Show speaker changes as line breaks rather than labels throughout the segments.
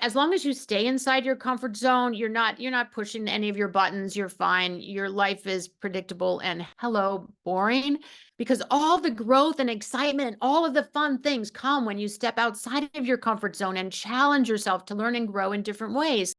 As long as you stay inside your comfort zone, you're not pushing any of your buttons, you're fine. Your life is predictable and hello, boring, because all the growth and excitement, all of the fun things come when you step outside of your comfort zone and challenge yourself to learn and grow in different ways.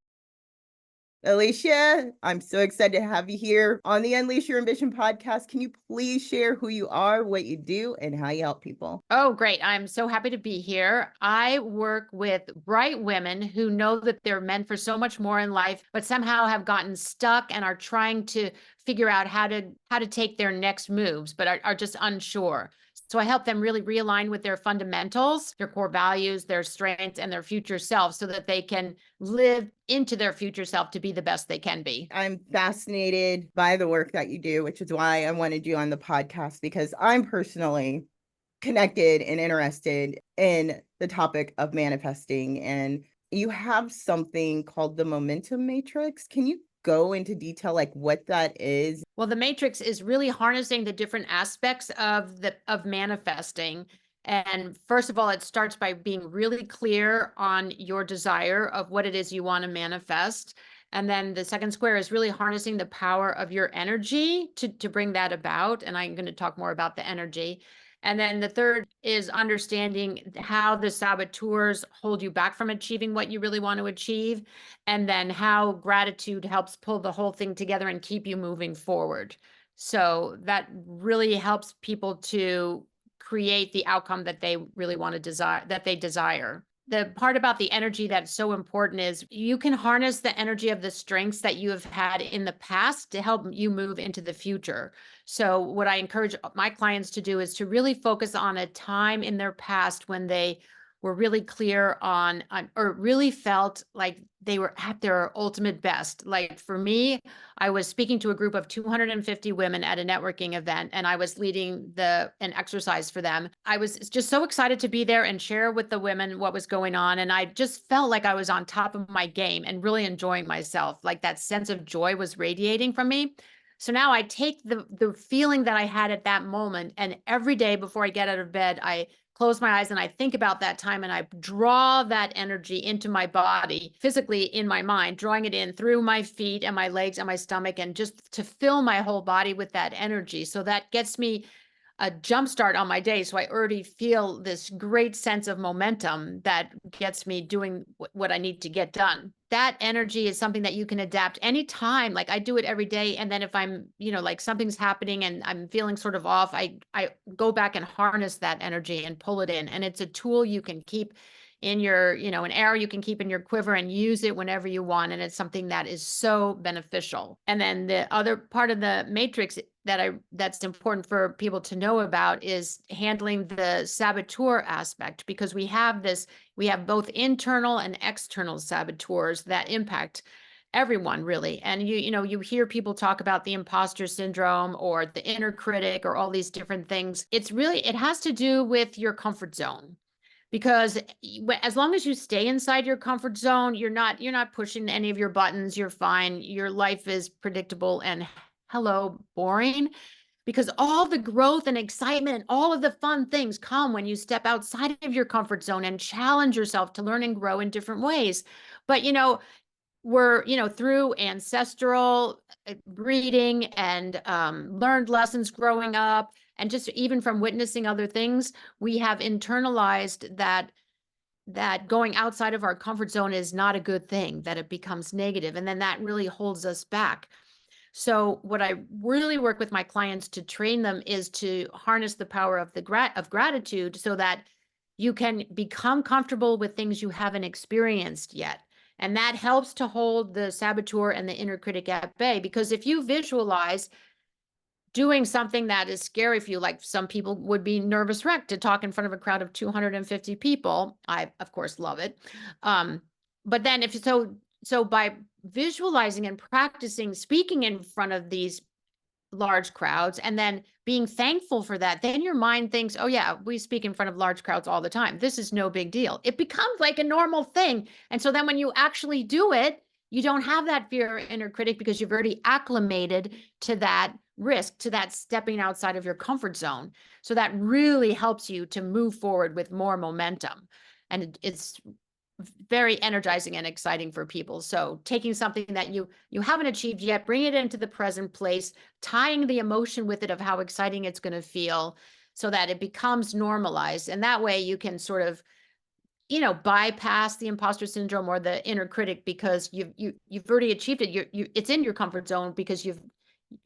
Alicia, I'm so excited to have you here on the Unleash Your Ambition podcast. Can you please share who you are, what you do, and how you help people?
Oh, great. I'm so happy to be here. I work with bright women who know that they're meant for so much more in life, but somehow have gotten stuck and are trying to figure out how to take their next moves, but are just unsure. So I help them really realign with their fundamentals, their core values, their strengths, and their future self so that they can live into their future self to be the best they can be.
I'm fascinated by the work that you do, which is why I wanted you on the podcast, because I'm personally connected and interested in the topic of manifesting. And you have something called the momentum matrix. Can you go into detail like what that is?
Well, the matrix is really harnessing the different aspects of manifesting. And first of all, it starts by being really clear on your desire of what it is you want to manifest. And then the second square is really harnessing the power of your energy to bring that about. And I'm going to talk more about the energy. And then the third is understanding how the saboteurs hold you back from achieving what you really want to achieve, and then how gratitude helps pull the whole thing together and keep you moving forward. So that really helps people to create the outcome that they really want to desire, that they desire. The part about the energy that's so important is you can harness the energy of the strengths that you have had in the past to help you move into the future. So what I encourage my clients to do is to really focus on a time in their past when they were really clear on or really felt like they were at their ultimate best. Like for me, I was speaking to a group of 250 women at a networking event, and I was leading an exercise for them. I was just so excited to be there and share with the women what was going on. And I just felt like I was on top of my game and really enjoying myself. Like that sense of joy was radiating from me. So now I take the feeling that I had at that moment, and every day before I get out of bed, I close my eyes and I think about that time, and I draw that energy into my body, physically in my mind, drawing it in through my feet and my legs and my stomach, and just to fill my whole body with that energy. So that gets me a jump start on my day. So I already feel this great sense of momentum that gets me doing what I need to get done. That energy is something that you can adapt anytime. Like I do it every day. And then if I'm, like something's happening and I'm feeling sort of off, I go back and harness that energy and pull it in. And it's a tool you can keep in your, an arrow you can keep in your quiver and use it whenever you want. And it's something that is so beneficial. And then the other part of the matrix that's important for people to know about is handling the saboteur aspect, because we have both internal and external saboteurs that impact everyone really. And you hear people talk about the imposter syndrome or the inner critic or all these different things. It has to do with your comfort zone, because as long as you stay inside your comfort zone, you're not pushing any of your buttons, you're fine. Your life is predictable and hello, boring, because all the growth and excitement, all of the fun things come when you step outside of your comfort zone and challenge yourself to learn and grow in different ways. But we're through ancestral breeding and learned lessons growing up, and just even from witnessing other things, we have internalized that going outside of our comfort zone is not a good thing, that it becomes negative, and then that really holds us back. So what I really work with my clients to train them is to harness the power of of gratitude, so that you can become comfortable with things you haven't experienced yet. And that helps to hold the saboteur and the inner critic at bay, because if you visualize doing something that is scary for you, like some people would be nervous wreck to talk in front of a crowd of 250 people. I, of course, love it. But then so by visualizing and practicing speaking in front of these large crowds and then being thankful for that, then your mind thinks, oh yeah, we speak in front of large crowds all the time. This is no big deal. It becomes like a normal thing. And so then when you actually do it, you don't have that fear or inner critic, because you've already acclimated to that risk, to that stepping outside of your comfort zone. So that really helps you to move forward with more momentum. And it's very energizing and exciting for people. So taking something that you haven't achieved yet, bring it into the present place, tying the emotion with it of how exciting it's going to feel so that it becomes normalized. And that way you can sort of, bypass the imposter syndrome or the inner critic because you've already achieved it. It's in your comfort zone because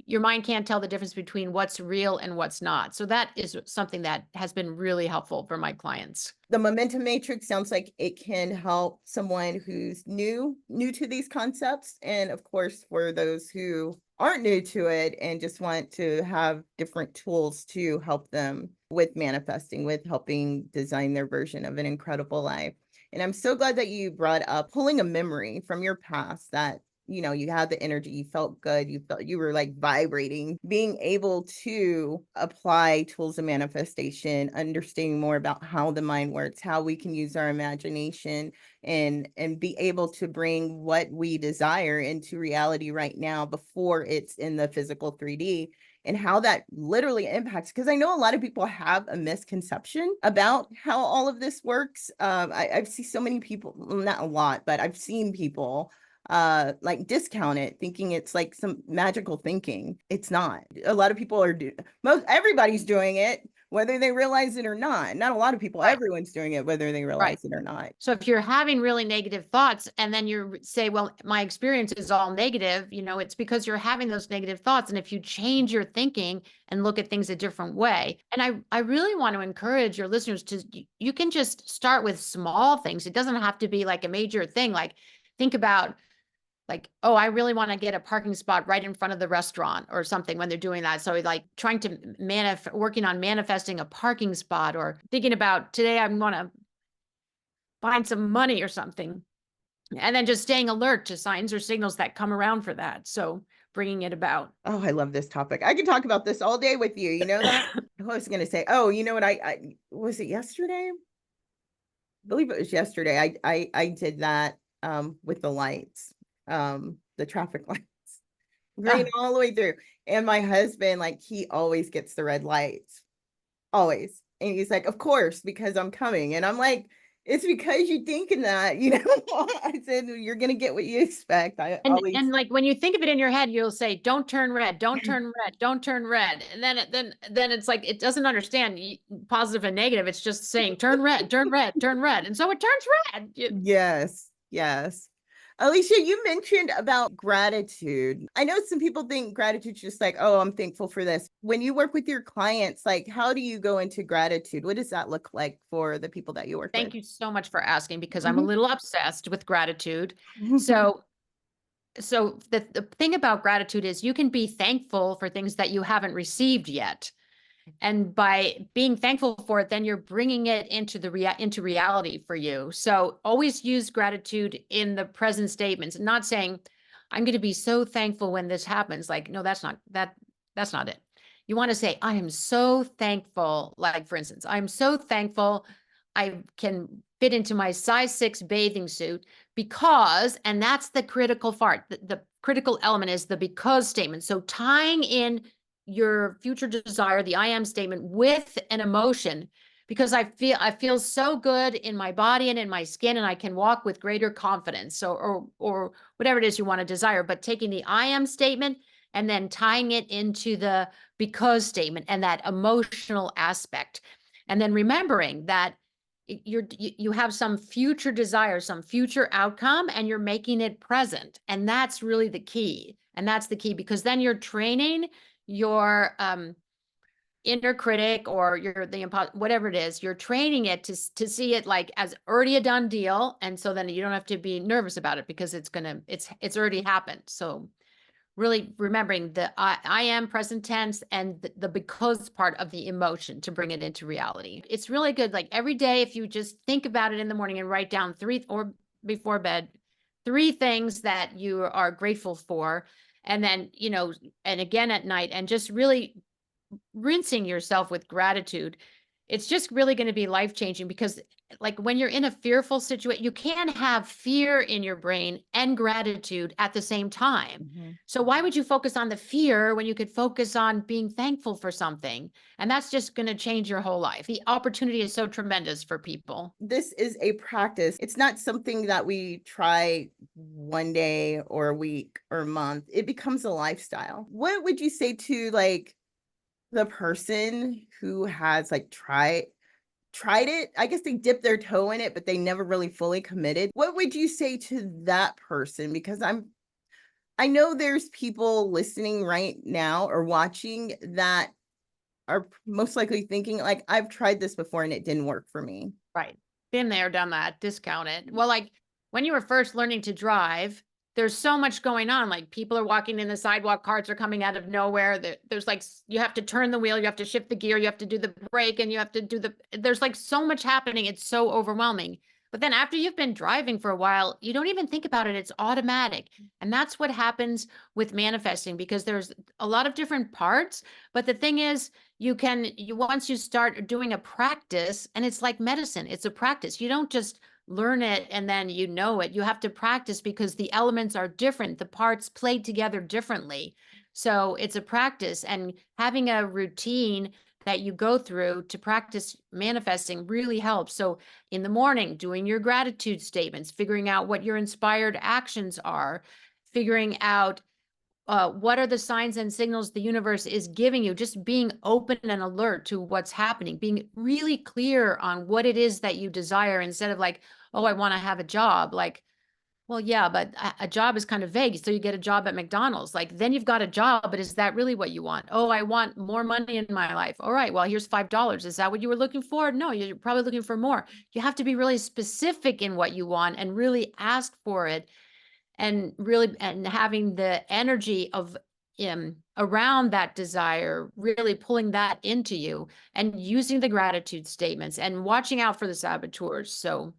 your mind can't tell the difference between what's real and what's not. So that is something that has been really helpful for my clients.
The momentum matrix sounds like it can help someone who's new to these concepts. And of course, for those who aren't new to it and just want to have different tools to help them with manifesting, with helping design their version of an incredible life. And I'm so glad that you brought up pulling a memory from your past that you had the energy, you felt good, you felt you were like vibrating, being able to apply tools of manifestation, understanding more about how the mind works, how we can use our imagination and be able to bring what we desire into reality right now before it's in the physical 3D, and how that literally impacts, because I know a lot of people have a misconception about how all of this works. I've seen so many people, not a lot, but I've seen people like discount it, thinking it's like some magical thinking. It's not. A lot of people are everybody's doing it whether they realize it or not. Not a lot of people,
Right.
everyone's doing it whether they realize it or not.
So if you're having really negative thoughts and then you say, well, my experience is all negative, it's because you're having those negative thoughts. And if you change your thinking and look at things a different way, and I really want to encourage your listeners to, you can just start with small things. It doesn't have to be like a major thing. Like think about like, oh, I really want to get a parking spot right in front of the restaurant or something when they're doing that. So like trying to working on manifesting a parking spot, or thinking about today I want to find some money or something. And then just staying alert to signs or signals that come around for that. So bringing it about.
Oh, I love this topic. I can talk about this all day with you. You know that? I was going to say, oh, you know what? I was it yesterday? I believe it was yesterday. I did that with the lights, the traffic lights, green all the way through. And my husband, like, he always gets the red lights, always. And he's like, of course, because I'm coming. And I'm like, it's because you're thinking that, I said, you're going to get what you expect. I always.
And like when you think of it in your head, you'll say, don't turn red, don't turn red, don't turn red. And then it's like, it doesn't understand positive and negative. It's just saying, turn red, turn red, turn red. And so it turns red.
Yes, yes. Alicia, you mentioned about gratitude. I know some people think gratitude's just like, oh, I'm thankful for this. When you work with your clients, like, how do you go into gratitude? What does that look like for the people that you work with?
Thank you so much for asking, because I'm a little obsessed with gratitude. So the thing about gratitude is you can be thankful for things that you haven't received yet. And by being thankful for it, then you're bringing it into into reality for you. So always use gratitude in the present statements, not saying, I'm going to be so thankful when this happens. Like, no, that's not it. You want to say, I am so thankful. Like, for instance, I'm so thankful I can fit into my size 6 bathing suit because, and that's the critical part. The critical element is the because statement. So tying in your future desire, the I am statement, with an emotion, because I feel so good in my body and in my skin, and I can walk with greater confidence. So, or whatever it is you want to desire, but taking the I am statement and then tying it into the because statement and that emotional aspect. And then remembering that you have some future desire, some future outcome, and you're making it present. And that's really the key. And that's the key, because then you're training your inner critic or whatever it is, you're training it to see it like as already a done deal. And so then you don't have to be nervous about it because it's already happened. So really remembering the I am present tense and the because part of the emotion to bring it into reality. It's really good. Like every day, if you just think about it in the morning and write down 3, or before bed, 3 things that you are grateful for. And then, and again at night, and just really rinsing yourself with gratitude. It's just really going to be life-changing, because like when you're in a fearful situation, you can't have fear in your brain and gratitude at the same time.
Mhm.
So why would you focus on the fear when you could focus on being thankful for something? And that's just going to change your whole life. The opportunity is so tremendous for people.
This is a practice. It's not something that we try one day or a week or a month. It becomes a lifestyle. What would you say to like the person who has like tried it? I guess they dipped their toe in it, but they never really fully committed. What would you say to that person? Because I know there's people listening right now or watching that are most likely thinking like, I've tried this before and it didn't work for me.
Right. Been there, done that, discounted. Well, like when you were first learning to drive, there's so much going on. Like people are walking in the sidewalk, cars are coming out of nowhere. There's like, you have to turn the wheel, you have to shift the gear, you have to do the brake, and you have to do there's like so much happening. It's so overwhelming. But then after you've been driving for a while, you don't even think about it. It's automatic. And that's what happens with manifesting because there's a lot of different parts. But the thing is, you once you start doing a practice, and it's like medicine, it's a practice. You don't just learn it and then you know it. You have to practice because the elements are different, the parts play together differently. So it's a practice, and having a routine that you go through to practice manifesting really helps. So in the morning, doing your gratitude statements, figuring out what your inspired actions are, figuring out what are the signs and signals the universe is giving you, just being open and alert to what's happening, being really clear on what it is that you desire instead of like, oh, I want to have a job. Like, well, yeah, but a job is kind of vague. So you get a job at McDonald's, like then you've got a job, but is that really what you want? Oh, I want more money in my life. All right, well, here's $5. Is that what you were looking for? No, you're probably looking for more. You have to be really specific in what you want and really ask for it, and really and having the energy of around that desire, really pulling that into you and using the gratitude statements and watching out for the saboteurs. So,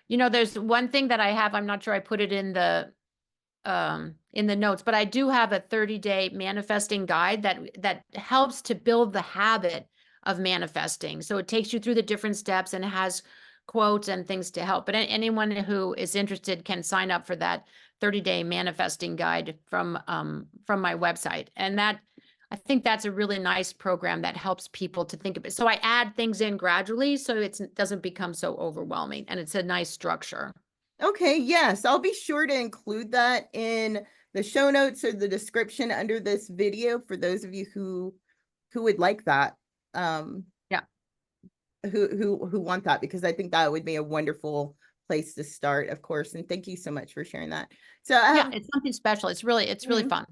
there's one thing that I have, I'm not sure I put it in the notes, but I do have a 30-day manifesting guide that helps to build the habit of manifesting. So it takes you through the different steps and has quotes and things to help. But anyone who is interested can sign up for that 30-day manifesting guide from my website. And that, I think that's a really nice program that helps people to think of it. So I add things in gradually so it doesn't become so overwhelming, and it's a nice structure.
Okay, yes, I'll be sure to include that in the show notes or the description under this video for those of you who would like that.
Yeah.
Who want that, because I think that would be a wonderful place to start, of course. And thank you so much for sharing that. So I
Yeah,
have
it's something special. It's really fun.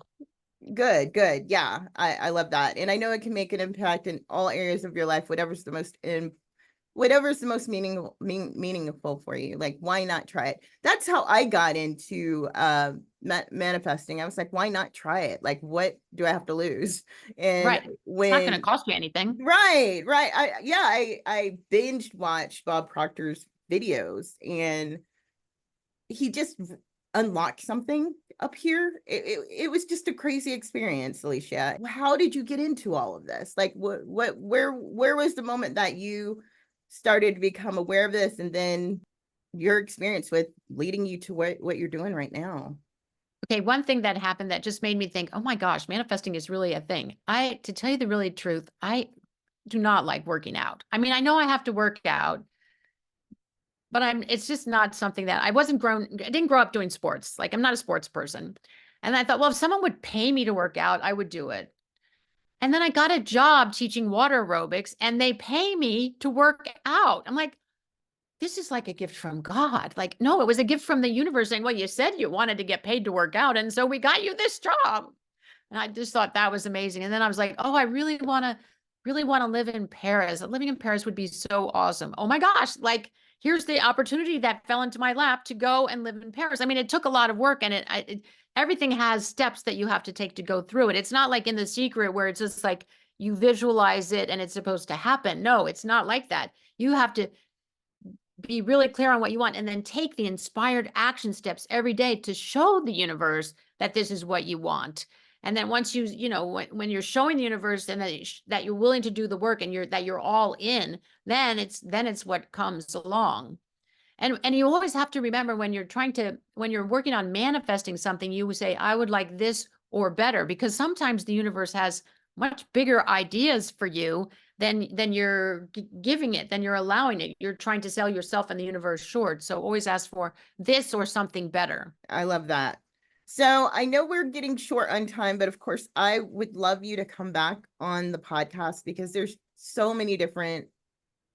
good. Yeah, I love that. And I know it can make an impact in all areas of your life, whatever's the most meaningful for you. Like, why not try it? That's how I got into manifesting. I was like, why not try it? Like, what do I have to lose? And
Right. It's not going to
when
cost you anything.
right, I binged watched Bob Proctor's videos, and he just unlocked something up here. It was just a crazy experience, Alicia. How did you get into all of this? Like, where was the moment that you started to become aware of this, and then your experience with leading you to what you're doing right now?
Okay, one thing that happened that just made me think, oh my gosh, manifesting is really a thing. To tell you the really truth, I do not like working out. I mean, I know I have to work out, but it's just not something that I didn't grow up doing sports. Like I'm not a sports person. And I thought, well, if someone would pay me to work out, I would do it. And then I got a job teaching water aerobics and they pay me to work out. I'm like, this is like a gift from God. Like, no, it was a gift from the universe saying, well, you said you wanted to get paid to work out. And so we got you this job. And I just thought that was amazing. And then I was like, oh, I really want to live in Paris. Living in Paris would be so awesome. Oh my gosh. Like, here's the opportunity that fell into my lap to go and live in Paris. I mean, it took a lot of work, and everything has steps that you have to take to go through it. It's not like in The Secret where it's just like you visualize it and it's supposed to happen. No, it's not like that. You have to be really clear on what you want and then take the inspired action steps every day to show the universe that this is what you want. And then once you know, when you're showing the universe and that you're willing to do the work and you're all in, then it's what comes along. And you always have to remember when you're working on manifesting something, you would say, I would like this or better, because sometimes the universe has much bigger ideas for you than you're giving it, than you're allowing it. You're trying to sell yourself and the universe short. So always ask for this or something better.
I love that. So I know we're getting short on time, but of course, I would love you to come back on the podcast because there's so many different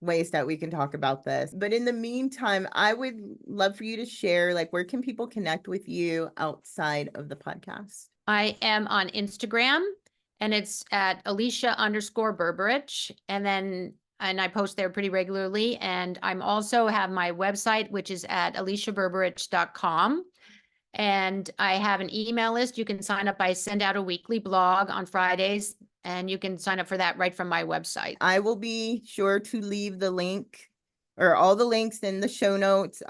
ways that we can talk about this. But in the meantime, I would love for you to share, like, where can people connect with you outside of the podcast?
I am on Instagram, and it's at Alicia_Berberich. And I post there pretty regularly. And I'm also have my website, which is at aliciaberberich.com. And I have an email list. You can sign up. I send out a weekly blog on Fridays, and you can sign up for that right from my website.
I will be sure to leave the link or all the links in the show notes,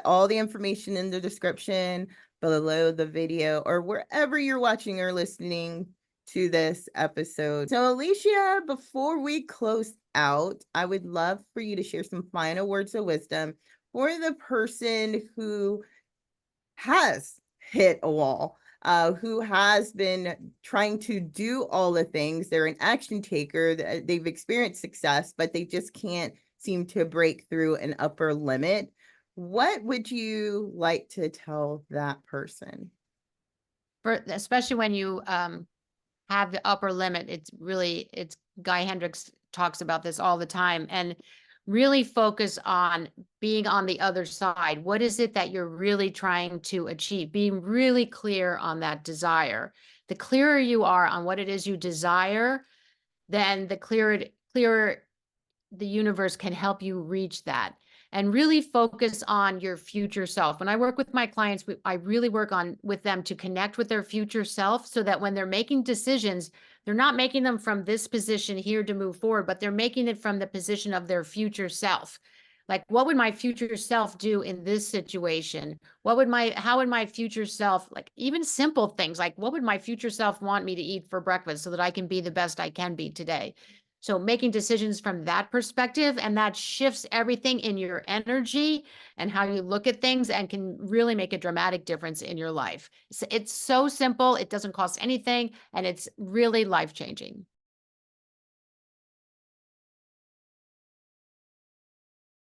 all the information in the description below the video or wherever you're watching or listening to this episode. So Alicia, before we close out, I would love for you to share some final words of wisdom for the person who has hit a wall, who has been trying to do all the things. They're an action taker. They've experienced success, but they just can't seem to break through an upper limit. What would you like to tell that person?
Especially when you have the upper limit, it's Guy Hendricks talks about this all the time, and really focus on being on the other side. What is it that you're really trying to achieve? Being really clear on that desire. The clearer you are on what it is you desire, then the clearer the universe can help you reach that. And really focus on your future self. When I work with my clients, I really work with them to connect with their future self, so that when they're making decisions, they're not making them from this position here to move forward, but they're making it from the position of their future self. Like, what would my future self do in this situation? How would my future self, like even simple things, like what would my future self want me to eat for breakfast so that I can be the best I can be today? So making decisions from that perspective, and that shifts everything in your energy and how you look at things, and can really make a dramatic difference in your life. It's so simple. It doesn't cost anything, and it's really life-changing.